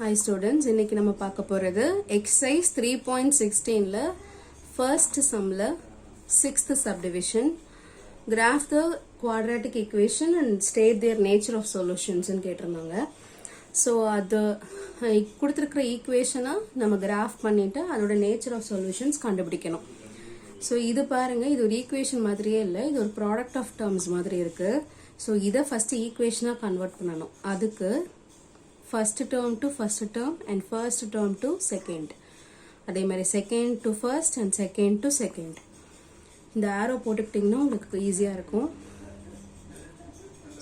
Hi students, இன்னைக்கு நம்ம பார்க்க போறது exercise 3.16ல first sumல 6th subdivision graph the quadratic equation and state their nature of solutions ன்னு கேட்டிருந்தாங்க. ஸோ அது கொடுத்துருக்கிற ஈக்குவேஷனை நம்ம கிராஃப் பண்ணிட்டு அதோட நேச்சர் ஆஃப் சொல்யூஷன்ஸ் கண்டுபிடிக்கணும். ஸோ இது பாருங்க, இது ஒரு ஈக்குவேஷன் மாதிரியே இல்லை, இது ஒரு ப்ராடக்ட் ஆஃப் டேர்ம்ஸ் மாதிரி இருக்கு. ஸோ இதை ஃபர்ஸ்ட் ஈக்குவேஷனாக கன்வெர்ட் பண்ணணும். அதுக்கு first term to first term and first term to second, அதே மாதிரி second to first and second to second. இந்த arrow போட்டுக்கிட்டிங்கன்னா உங்களுக்கு ஈஸியாக இருக்கும்.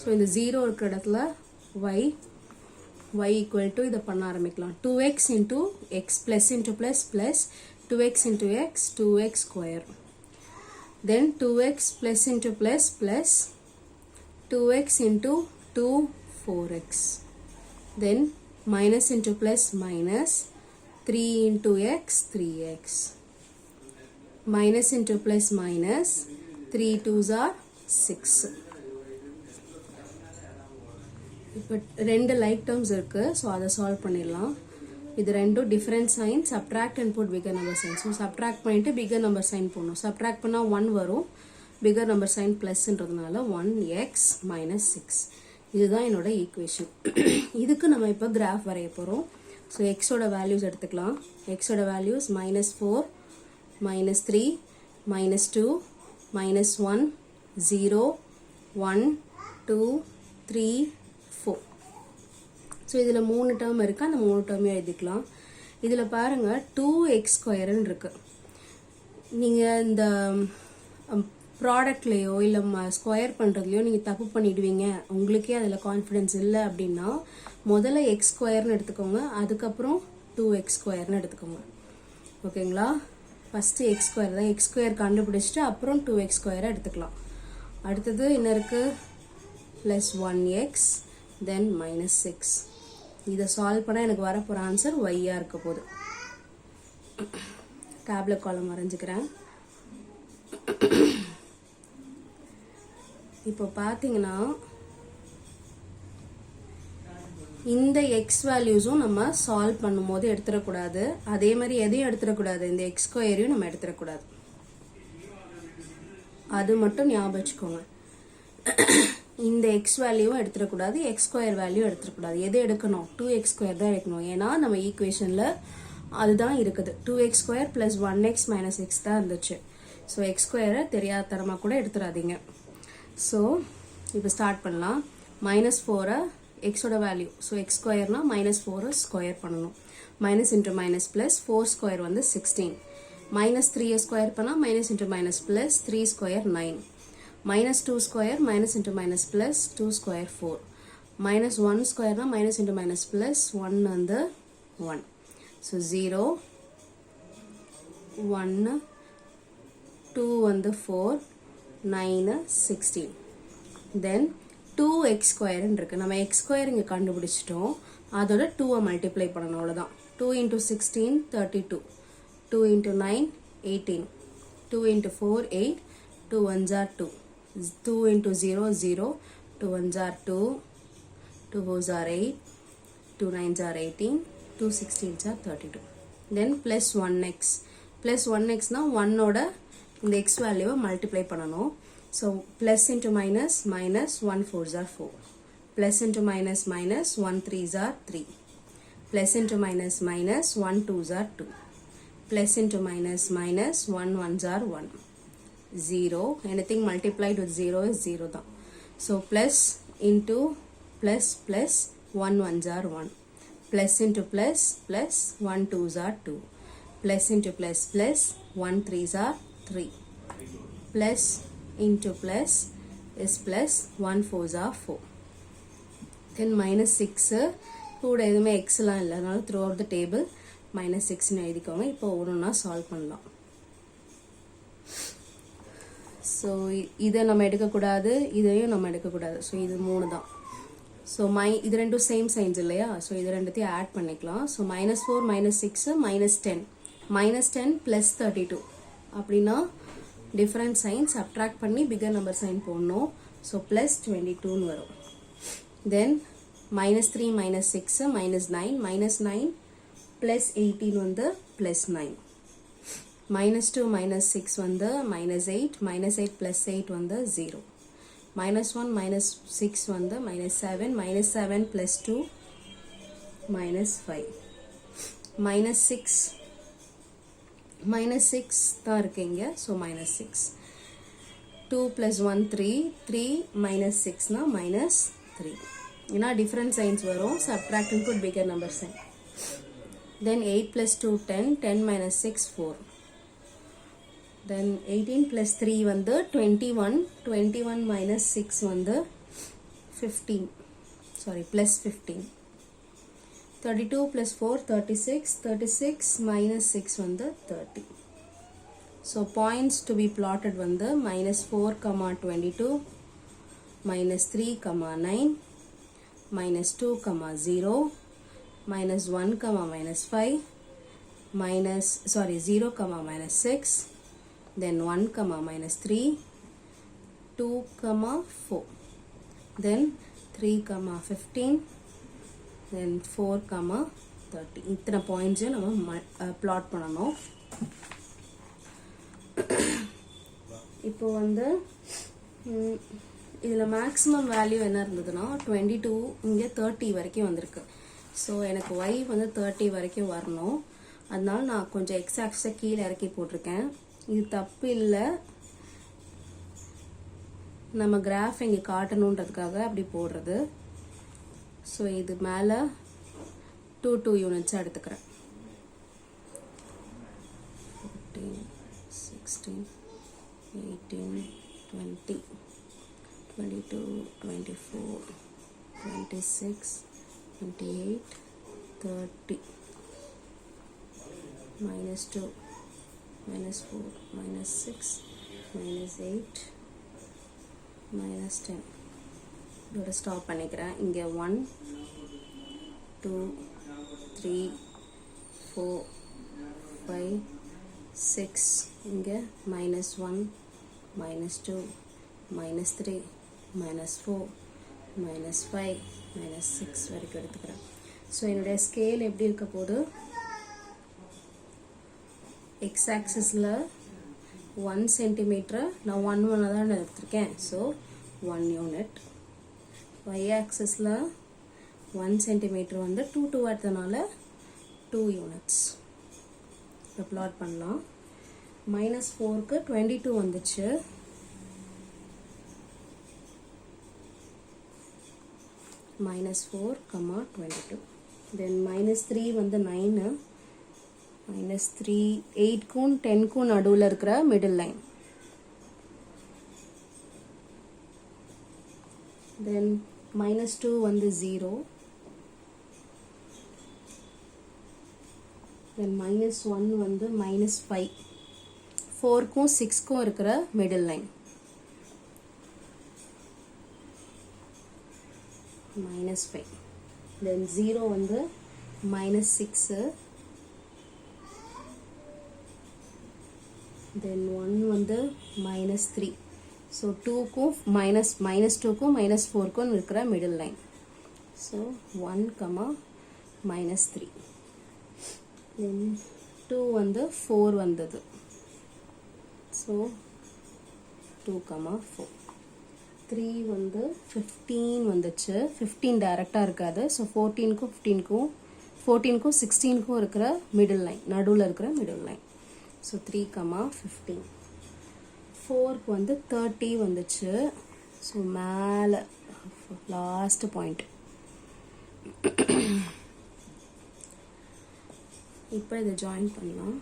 ஸோ இந்த 0 இருக்கிற இடத்துல y equal to இதை பண்ண ஆரம்பிக்கலாம். 2x into x plus into plus plus 2x into x 2x square, then 2x plus into plus plus 2x into 2 4x, then minus into plus minus 3 into x 3x, minus into plus minus 3 2s are 6. இப்போ ரெண்டு like terms இருக்கு. So அதை solve பண்ணிடலாம். இது ரெண்டும் different sign, subtract and put bigger number sign. So subtract பண்ணிட்டு bigger number sign போடணும். Subtract பண்ணால் 1 வரும், பிகர் நம்பர் சைன் ப்ளஸ்ன்றதுனால 1x minus 6. இதுதான் என்னோட ஈக்குவேஷன். இதுக்கு நம்ம இப்போ கிராஃப் வரைய போகிறோம். ஸோ எக்ஸோட வேல்யூஸ் எடுத்துக்கலாம். எக்ஸோட வேல்யூஸ் -4 -3 -2 -1 0 1 2 3 4. ஸோ இதில் 3 டேர்ம் இருக்குது, அந்த 3 டேர்மையும் எழுதிக்கலாம். இதில் பாருங்கள் 2x² இருக்கு. நீங்கள் இந்த ப்ராடக்ட்லேயோ இல்லை ஸ்கொயர் பண்ணுறதுலையோ நீங்கள் தப்பு பண்ணிடுவீங்க, உங்களுக்கே அதில் கான்ஃபிடென்ஸ் இல்லை அப்படின்னா முதல்ல x² எடுத்துக்கோங்க, அதுக்கப்புறம் 2x² எடுத்துக்கோங்க. ஓகேங்களா? ஃபஸ்ட்டு x² தான், x² கண்டுபிடிச்சிட்டு அப்புறம் 2x² எடுத்துக்கலாம். அடுத்தது என்ன இருக்குது? +1x தென் -6. இதை சால்வ் பண்ணால் எனக்கு வரப்போகிற ஆன்சர் y-ஆக இருக்க போகுது. டேப்லெட் காலம் வரைஞ்சிக்கிறேன். இப்போ பார்த்தீங்கன்னா இந்த எக்ஸ் வேல்யூஸும் நம்ம சால்வ் பண்ணும்போது எடுத்துடக்கூடாது. அதே மாதிரி எதையும் எடுத்துடக்கூடாது, இந்த x² நம்ம எடுத்துடக்கூடாது. அது மட்டும் ஞாபகம் வச்சுக்கோங்க. இந்த எக்ஸ் வேல்யூவும் எடுத்துடக்கூடாது, x² வேல்யூ எடுத்துடக்கூடாது. எது எடுக்கணும்? 2x² தான் எடுக்கணும். ஏன்னா நம்ம ஈக்குவேஷனில் அதுதான் இருக்குது. 2x² + 1x - x தான் இருந்துச்சு. ஸோ x² தெரியாத தரமாக கூட எடுத்துடாதீங்க. ஸோ இப்போ ஸ்டார்ட் பண்ணலாம். -4 எக்ஸோட வேல்யூ. ஸோ x²னா -4 ஸ்கொயர் பண்ணணும். மைனஸ் இன்ட்டு மைனஸ் ப்ளஸ் 4² வந்து 16. -3 ஸ்கொயர் பண்ணால் minus into minus plus 3² 9. -2² minus into minus plus 2² 4. -1² minus into minus plus 1 வந்து 1. ஸோ 0 1 2 வந்து 4 9 16. தென் 2x² இருக்கு. நம்ம x² இங்கே கண்டுபிடிச்சிட்டோம், அதோட 2 மல்டிப்ளை பண்ணணும், அவ்வளோதான். 2 × 16 32, 2 × 9 18, 2 × 4 8, 2 1s are 2, 2 × 0 0, 2 1s are 2, 2 4s are 8, 2 9s are 18, 2 16s are 32. Then +1x. +1xனா 1ஓட இந்த எக்ஸ் வேல்யூவை மல்டிப்ளை பண்ணணும். So plus into minus minus 1 4s are 4, plus into minus minus 1 3s are 3, plus into minus minus 1 2s are 2, plus into minus minus 1 1s are 1. 0, anything multiplied with 0 is 0 தான். So plus into plus plus 1 1s are 1, plus into plus plus 1 2s are 2, plus into plus plus 1 3s are 3, plus into plus is plus 1 4s are 4. Then -6 கூட எதுவுமே எக்ஸ்லாம் இல்லை, அதனால through out the table -6ன்னு எழுதிக்கோங்க. இப்போ ஒன்றுனா solve பண்ணலாம். So இதை நம்ம எடுக்கக்கூடாது, இதையும் நம்ம எடுக்கக்கூடாது. ஸோ இது 3 தான். ஸோ இது ரெண்டும் சேம் சைன்ஸ் இல்லையா? ஸோ இது ரெண்டுத்தையும் ஆட் பண்ணிக்கலாம். ஸோ -4 -6 -10, -10 + 32 அப்படின்னா டிஃப்ரெண்ட் சைன் சப்ட்ராக்ட் பண்ணி பிகர் நம்பர் சைன் போடணும். ஸோ +22ன்னு வரும். தென் minus 3 minus 6 minus 9 minus 9 plus 18 வந்து plus 9 minus 2 minus 6 வந்து minus 8 minus 8 plus 8 வந்து 0 minus 1 minus 6 வந்து minus 7 minus 7 plus 2 minus 5 minus 6 தான் இருக்கீங்க so minus 6 2 plus 1 3 3 minus 6 na minus 3 ஏன்னா different signs வரும் subtract and put bigger number sign then 8 plus 2 10 10 minus 6 4 then 18 plus 3 வந்து 21 21 minus 6 வந்து 15 sorry plus 15 32 plus 4 36 36 minus 6 வந்து 30 so points to be plotted வந்து minus 4 comma 22 minus 3 comma 9 minus 2 comma 0 minus 1 comma minus 5 minus 0 comma minus 6 then 1 comma minus 3 2 comma 4 then 3 comma 15 then 4 comma 30 இத்தனை points நம்ம plot பண்ணணும் இப்போ வந்து இதுல maximum value என்ன இருந்ததுன்னா 22 இங்க 30 வரைக்கும் வந்திருக்கு ஸோ எனக்கு y வந்து 30 வரைக்கும் வரணும் அதனால நான் கொஞ்சம் x axis கீழே இறக்கி போட்டிருக்கேன் இது தப்பு இல்லை நம்ம கிராஃப் இங்கே காட்டணுன்றதுக்காக அப்படி போடுறது ஸோ இது மேலே 2 யூனிட்ஸ் எடுத்துக்கிறேன் 16 18 20 22 24 26 28 30 minus 2 minus 4 minus 6 minus 8 minus 10 இதோட ஸ்டாப் பண்ணிக்கிறேன் இங்கே 1 2 3 4 5 6 இங்கே minus 1 minus 2 minus 3 minus 4 minus 5 minus 6 வரைக்கும் எடுத்துக்கிறேன் ஸோ என்னுடைய ஸ்கேல் எப்படி இருக்க போகுது x ஆக்சிஸில் 1 சென்டிமீட்டர் நான் 1 தான் எடுத்திருக்கேன் ஸோ 1 யூனிட் y ஆக்சிஸில் 1 சென்டிமீட்டர் வந்து 2 எடுத்தனால 2 யூனிட்ஸ் இப்போ பிளாட் பண்ணலாம் minus 4க்கு 22 வந்துச்சு minus 4 comma 22 then minus 3 வந்து 9 minus 3 8க்கும் 10க்கும் நடுவில் இருக்கிற மிடில் லைன் then minus 2 வந்து 0 then minus 1 வந்து minus 5 4க்கும் 6க்கும் இருக்கிற மிடில் லைன் minus 5 then 0 வந்து minus 6 then 1 வந்து minus 3 so 2க்கும் minus 2க்கும் minus 4க்கும் இருக்கிற middle line so 1 comma minus 3 then 2 வந்து 4 வந்தது so 2 comma 4 3 வந்து 15 வந்துச்சு 15 டைரக்டா இருக்காது so 14க்கும் 16க்கும் இருக்கிற மிடில் லைன் நடுவுல இருக்கிற மிடில் லைன் so 3 comma 15 4க்கு வந்து 30 வந்துச்சு so மேல லாஸ்ட் பாயிண்ட் இப்போ இதை ஜாயின் பண்ணலாம்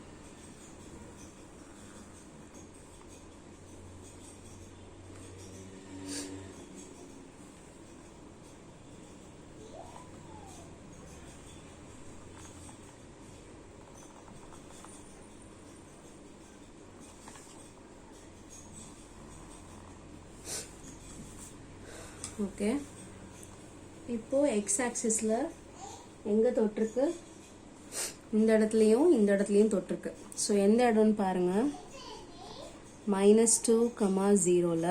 ஓகே இப்போ x ஆக்சிஸ்ல எங்க தொட்டிருக்கு இந்த இடத்துலயும் தொட்டிருக்கு ஸோ எந்த இடம்னு பாருங்க -2, 0ல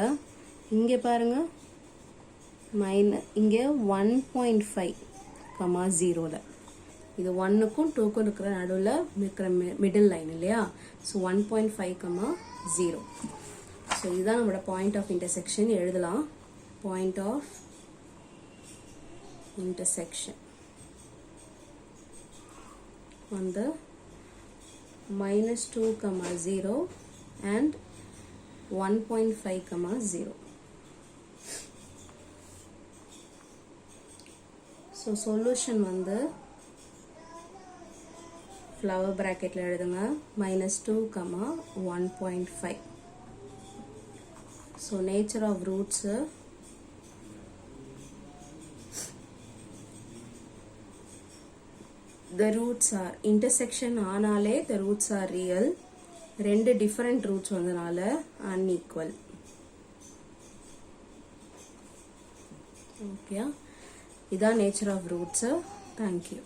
இங்கே பாருங்க இங்கே 1.5 கமா 0ல இது 1க்கும் 2க்கும் இருக்கிற நடுவில் இருக்கிற மிடில் லைன் இல்லையா? So 1.5 comma 0. ஸோ இதுதான் நம்மளோட பாயிண்ட் ஆஃப் இன்டர்செக்ஷன். எழுதலாம். Point of intersection on the -2, 0 and 1.5, 0. So solution வந்து flower bracketல எழுதுங்க. -2, 1.5. So nature of roots the roots are intersection ஆனாலே the roots are real. ரெண்டு different roots வந்தனால unequal. Okay, இதான் nature of roots. Thank you.